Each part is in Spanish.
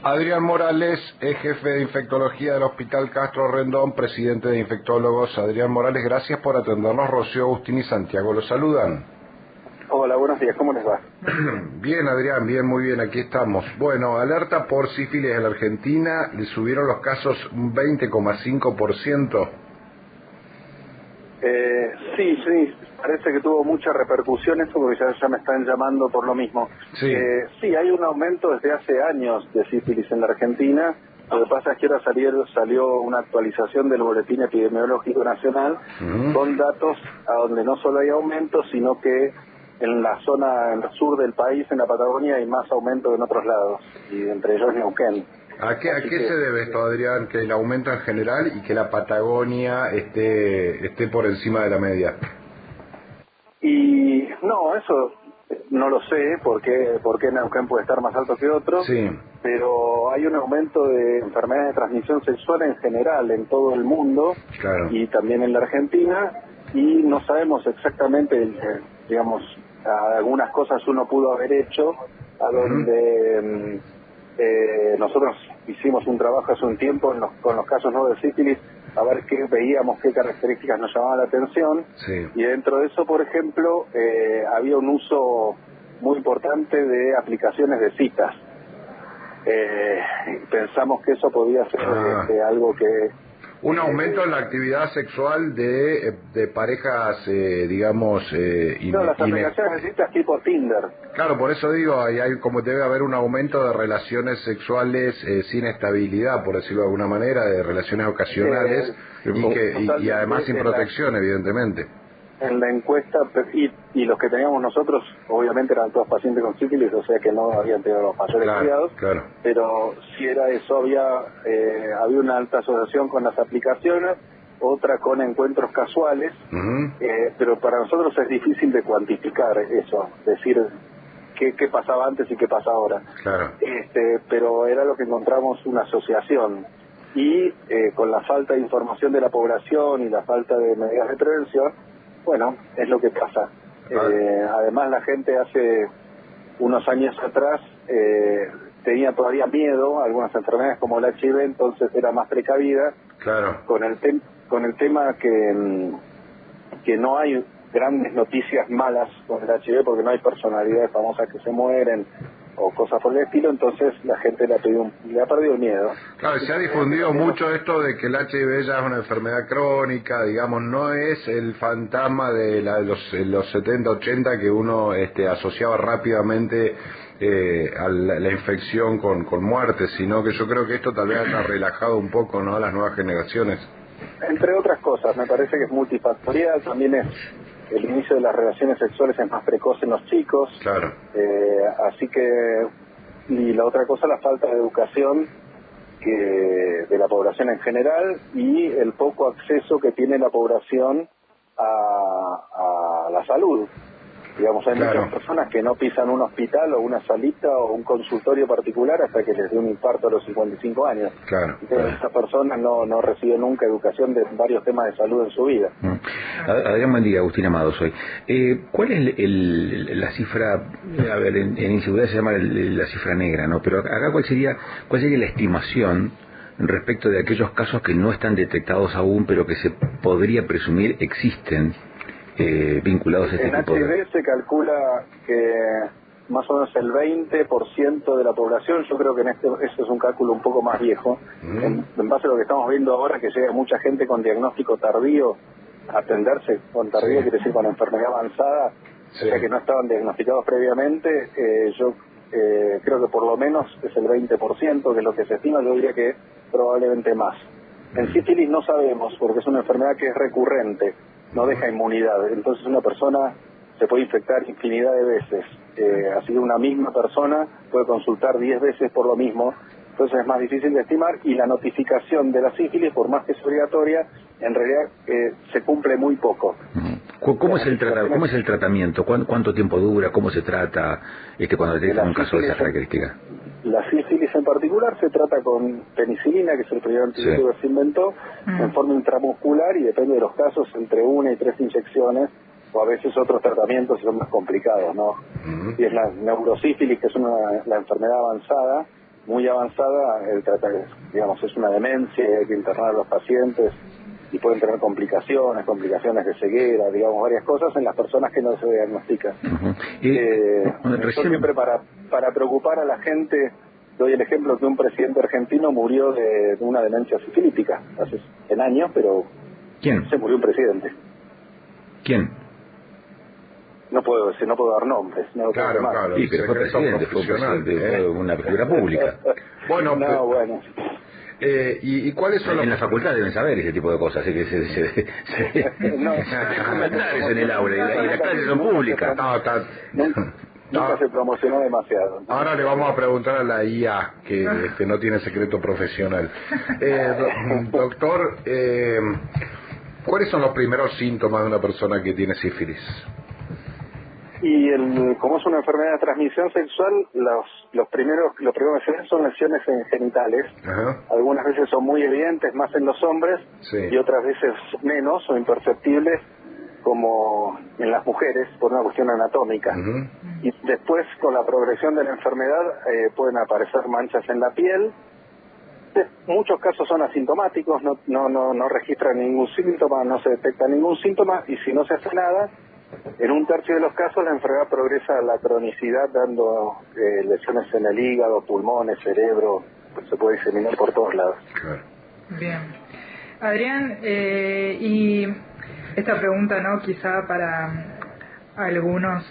Adrián Morales es jefe de infectología del Hospital Castro Rendón, presidente de infectólogos. Adrián Morales, gracias por atendernos. Rocío, Agustín y Santiago los saludan. Hola, buenos días, ¿cómo les va? Bien, Adrián, bien, muy bien, aquí estamos. Bueno, alerta por sífilis en la Argentina, le subieron los casos un 20,5%. Sí, parece que tuvo mucha repercusión esto porque ya me están llamando por lo mismo. Sí. Sí, hay un aumento desde hace años de sífilis en la Argentina. Lo que pasa es que ahora salió una actualización del Boletín Epidemiológico Nacional con datos a donde no solo hay aumento, sino que en la zona, en el sur del país, en la Patagonia, hay más aumento que en otros lados, y entre ellos Neuquén. ¿A qué se debe esto, Adrián, que el aumento en general y que la Patagonia esté por encima de la media? Y no, eso no lo sé, por qué Neuquén puede estar más alto que otros, Sí. pero hay un aumento de enfermedades de transmisión sexual en general en todo el mundo, Claro. y también en la Argentina, y no sabemos exactamente, digamos, algunas cosas uno pudo haber hecho, a donde nosotros hicimos un trabajo hace un tiempo con los casos no de sífilis, a ver veíamos qué características nos llamaban la atención, Sí. y dentro de eso, por ejemplo, había un uso muy importante de aplicaciones de citas. Pensamos que eso podía ser algo que... Un aumento en la actividad sexual de parejas, digamos... No, las aplicaciones de citas tipo Tinder. Claro, por eso digo, hay como debe haber un aumento de relaciones sexuales sin estabilidad, por decirlo de alguna manera, de relaciones ocasionales, y además sin protección, evidentemente. En la encuesta, y los que teníamos nosotros, obviamente eran todos pacientes con sífilis, o sea que no habían tenido los mayores cuidados, claro. Pero si era eso, había una alta asociación con las aplicaciones, otra con encuentros casuales, pero para nosotros es difícil de cuantificar eso, decir qué pasaba antes y qué pasa ahora. Claro. Pero era lo que encontramos, una asociación, y con la falta de información de la población y la falta de medidas de prevención, bueno, es lo que pasa. Además, la gente hace unos años atrás tenía todavía miedo a algunas enfermedades como el HIV, entonces era más precavida. Claro. Con el tema que no hay grandes noticias malas con el HIV porque no hay personalidades famosas que se mueren o cosas por el estilo, entonces la gente le ha perdido el miedo. Claro, se ha difundido mucho esto de que el HIV ya es una enfermedad crónica, digamos, no es el fantasma de los 70, 80 que uno asociaba rápidamente a la infección con muerte, sino que yo creo que esto tal vez haya relajado un poco, ¿no?, a las nuevas generaciones. Entre otras cosas, me parece que es multifactorial, también es el inicio de las relaciones sexuales es más precoz en los chicos. Claro. Así que, y la otra cosa, la falta de educación de la población en general y el poco acceso que tiene la población a la salud. Digamos, hay muchas personas que no pisan un hospital o una salita o un consultorio particular hasta que les dé un infarto a los 55 años. Claro. Entonces, esas personas no reciben nunca educación de varios temas de salud en su vida. Adrián, buen día, Agustín Amado soy. ¿Cuál es la cifra? A ver, en inseguridad se llama la cifra negra, ¿no? Pero acá, ¿cuál sería la estimación respecto de aquellos casos que no están detectados aún, pero que se podría presumir existen? Vinculados a este tipo de... En HIV se calcula que más o menos el 20% de la población, yo creo que este es un cálculo un poco más viejo, en base a lo que estamos viendo ahora, que llega mucha gente con diagnóstico tardío a atenderse, con tardío quiere decir con enfermedad avanzada, o sea que no estaban diagnosticados previamente, yo creo que por lo menos es el 20%, que es lo que se estima, yo diría que probablemente más. En sífilis no sabemos, porque es una enfermedad que es recurrente, no deja inmunidad, entonces una persona se puede infectar infinidad de veces, así que una misma persona puede consultar 10 veces por lo mismo, entonces es más difícil de estimar, y la notificación de la sífilis, por más que es obligatoria, en realidad se cumple muy poco. ¿Cómo es el tratamiento? ¿Cuánto tiempo dura? ¿Cómo se trata cuando detectan un caso de esas características? La sífilis en particular se trata con penicilina, que es el primer antibiótico que se inventó, en forma intramuscular, y depende de los casos, entre 1 y 3 inyecciones, o a veces otros tratamientos son más complicados, ¿no? Y es la neurosífilis, que es la enfermedad avanzada, muy avanzada, digamos, es una demencia, hay que internar a los pacientes y pueden tener complicaciones de ceguera, digamos, varias cosas en las personas que no se diagnostican. Yo siempre para preocupar a la gente doy el ejemplo que un presidente argentino murió de una demencia sifilítica hace en años, pero ¿quién? Se murió un presidente. ¿Quién? No puedo decir, no puedo dar nombres. No claro, claro. Sí, pero fue presidente, fue una figura pública. Bueno, no, bueno. ¿Y cuáles son en la facultad deben saber ese tipo de cosas, así que se comentarios en el aula y las clases son públicas. Nunca se promocionó demasiado. Ahora le vamos a preguntar a la IA, que no tiene secreto profesional. Doctor, ¿cuáles son los primeros síntomas de una persona que tiene sífilis? Y como es una enfermedad de transmisión sexual, los primeros signos son lesiones genitales. Ajá. Algunas veces son muy evidentes, más en los hombres, sí, y otras veces menos o imperceptibles, como en las mujeres, por una cuestión anatómica. Uh-huh. Y después, con la progresión de la enfermedad, pueden aparecer manchas en la piel. Muchos casos son asintomáticos, no registran ningún síntoma, no se detecta ningún síntoma, y si no se hace nada, en un tercio de los casos la enfermedad progresa a la cronicidad, dando lesiones en el hígado, pulmones, cerebro, pues se puede diseminar por todos lados. Claro. Bien. Adrián, y esta pregunta, ¿no? Quizá para algunos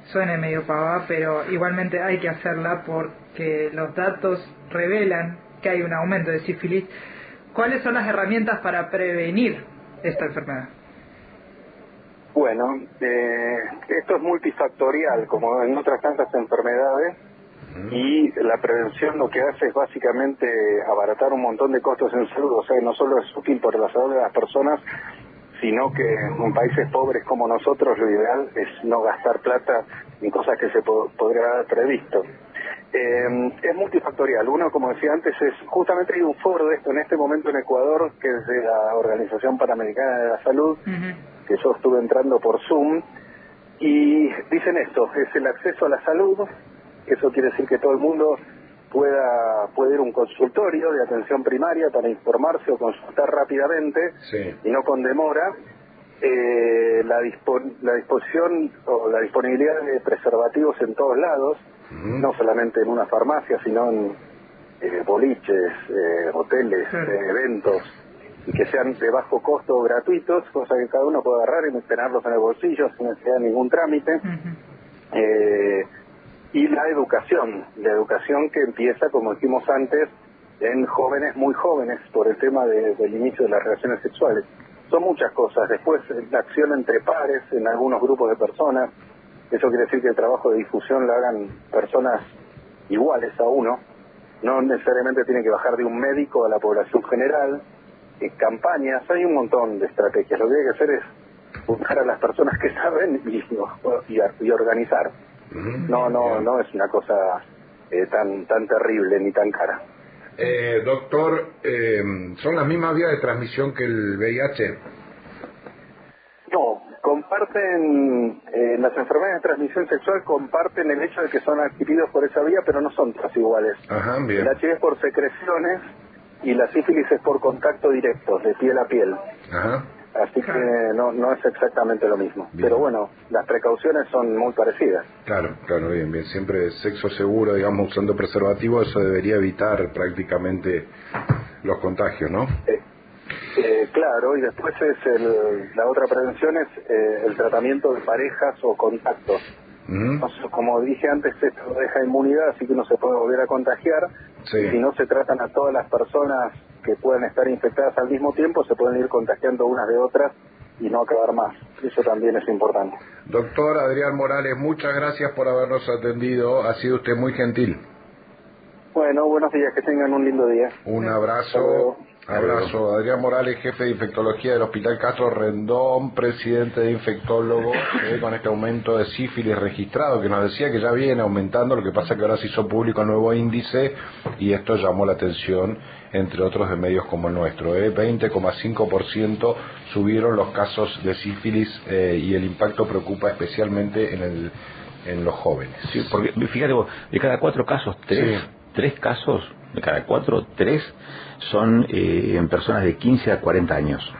suene medio pavá, pero igualmente hay que hacerla porque los datos revelan que hay un aumento de sífilis. ¿Cuáles son las herramientas para prevenir esta enfermedad? Bueno, esto es multifactorial, como en otras tantas enfermedades, y la prevención lo que hace es básicamente abaratar un montón de costos en salud. O sea, no solo es útil para la salud de las personas, sino que en países pobres como nosotros lo ideal es no gastar plata en cosas que se podría haber previsto. Es multifactorial. Uno, como decía antes, justamente hay un foro de esto en este momento en Ecuador, que es de la Organización Panamericana de la Salud, que yo estuve entrando por Zoom, y dicen esto: es el acceso a la salud. Eso quiere decir que todo el mundo puede ir a un consultorio de atención primaria para informarse o consultar rápidamente, sí, y no con demora. La disposición o la disponibilidad de preservativos en todos lados, no solamente en una farmacia, sino en boliches, hoteles, eventos, y que sean de bajo costo o gratuitos, cosa que cada uno pueda agarrar y tenerlos en el bolsillo sin necesidad de ningún trámite. Y la educación que empieza, como dijimos antes, en jóvenes muy jóvenes, por el tema del inicio de las relaciones sexuales. Son muchas cosas. Después, la acción entre pares en algunos grupos de personas. Eso quiere decir que el trabajo de difusión lo hagan personas iguales a uno. No necesariamente tiene que bajar de un médico a la población general. Campañas, hay un montón de estrategias. Lo que hay que hacer es buscar a las personas que saben y organizar. No es una cosa tan terrible ni tan cara. Doctor, ¿son las mismas vías de transmisión que el VIH? No, comparten, las enfermedades de transmisión sexual comparten el hecho de que son adquiridos por esa vía, pero no son todas iguales. Ajá, bien. El HIV es por secreciones y la sífilis es por contacto directo, de piel a piel. Ajá. Así que no es exactamente lo mismo. Bien. Pero bueno, las precauciones son muy parecidas. Claro, bien. Siempre sexo seguro, digamos, usando preservativo, eso debería evitar prácticamente los contagios, ¿no? Claro, y después la otra prevención es el tratamiento de parejas o contactos. Como dije antes, esto deja inmunidad, así que uno se puede volver a contagiar. Sí. Si no se tratan a todas las personas que puedan estar infectadas al mismo tiempo, se pueden ir contagiando unas de otras y no acabar más. Eso también es importante. Doctor Adrián Morales, muchas gracias por habernos atendido. Ha sido usted muy gentil. Bueno, buenos días, que tengan un lindo día. Un abrazo. Abrazo. Adrián Morales, jefe de infectología del Hospital Castro Rendón, presidente de infectólogos, con este aumento de sífilis registrado, que nos decía que ya viene aumentando. Lo que pasa que ahora se hizo público el nuevo índice y esto llamó la atención, entre otros, de medios como el nuestro. 20,5% subieron los casos de sífilis y el impacto preocupa especialmente en los jóvenes. Sí, porque fíjate vos, de cada 4 casos, 3 3 casos, de cada 4, 3 son en personas de 15 a 40 años.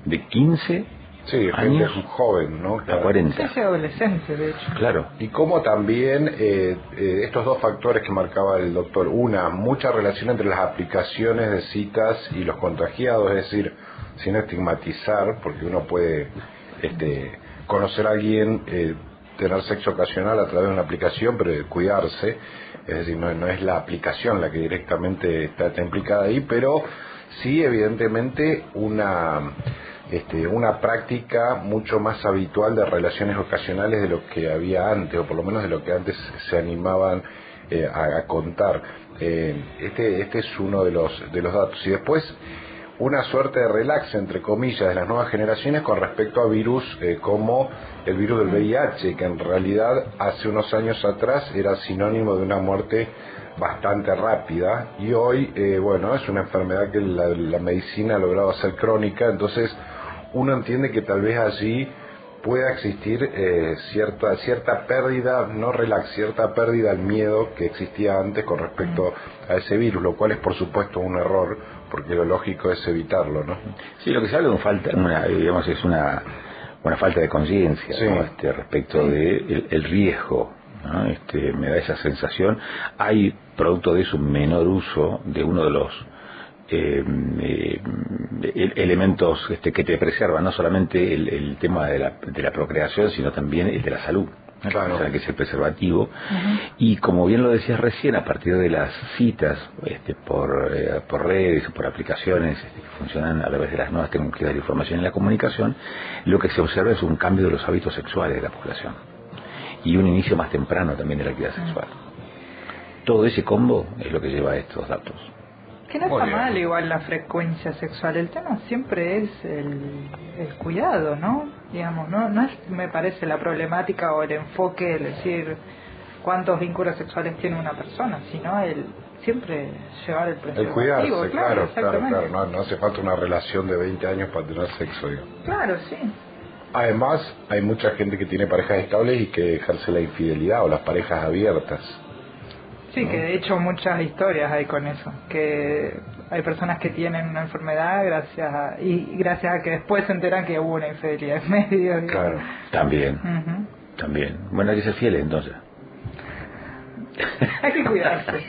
De 15 Sí, gente años joven, ¿no? a 40. Sí, adolescente, de hecho. Claro. Y como también estos dos factores que marcaba el doctor, mucha relación entre las aplicaciones de citas y los contagiados, es decir, sin estigmatizar, porque uno puede conocer a alguien, tener sexo ocasional a través de una aplicación, pero de cuidarse, es decir, no es la aplicación la que directamente está implicada ahí, pero sí evidentemente una práctica mucho más habitual de relaciones ocasionales de lo que había antes, o por lo menos de lo que antes se animaban a contar. Este es uno de los datos. Y después, una suerte de relax, entre comillas, de las nuevas generaciones con respecto a virus como el virus del VIH, que en realidad hace unos años atrás era sinónimo de una muerte bastante rápida, y hoy, es una enfermedad que la medicina ha logrado hacer crónica. Entonces uno entiende que tal vez allí pueda existir cierta pérdida, no relax, cierta pérdida al miedo que existía antes con respecto a ese virus, lo cual es por supuesto un error, porque lo lógico es evitarlo, ¿no? Sí, lo que se habla de es una falta de conciencia, Sí. ¿no? Respecto de el riesgo, ¿no? Me da esa sensación. Hay, producto de eso, un menor uso de uno de los elementos que te preservan, no solamente el tema de la procreación, sino también el de la salud, ¿no? Claro. O sea, que es el preservativo. Y como bien lo decías recién, a partir de las citas por redes o por aplicaciones que funcionan a través de las nuevas tecnologías de la información y la comunicación, lo que se observa es un cambio de los hábitos sexuales de la población y un inicio más temprano también de la actividad sexual. Todo ese combo es lo que lleva a estos datos. Que no está mal igual la frecuencia sexual, el tema siempre es el cuidado, ¿no? Digamos, no es, me parece, la problemática o el enfoque, el decir cuántos vínculos sexuales tiene una persona, sino el siempre llevar el preservativo. El cuidarse, claro. No hace falta una relación de 20 años para tener sexo, digo. Claro, sí. Además, hay mucha gente que tiene parejas estables y que ejerce la infidelidad o las parejas abiertas. Sí, que de hecho muchas historias hay con eso, que hay personas que tienen una enfermedad gracias a que después se enteran que hubo una infidelidad en medio. Digamos. Claro. También. Bueno, hay que ser fieles entonces. Hay que cuidarse.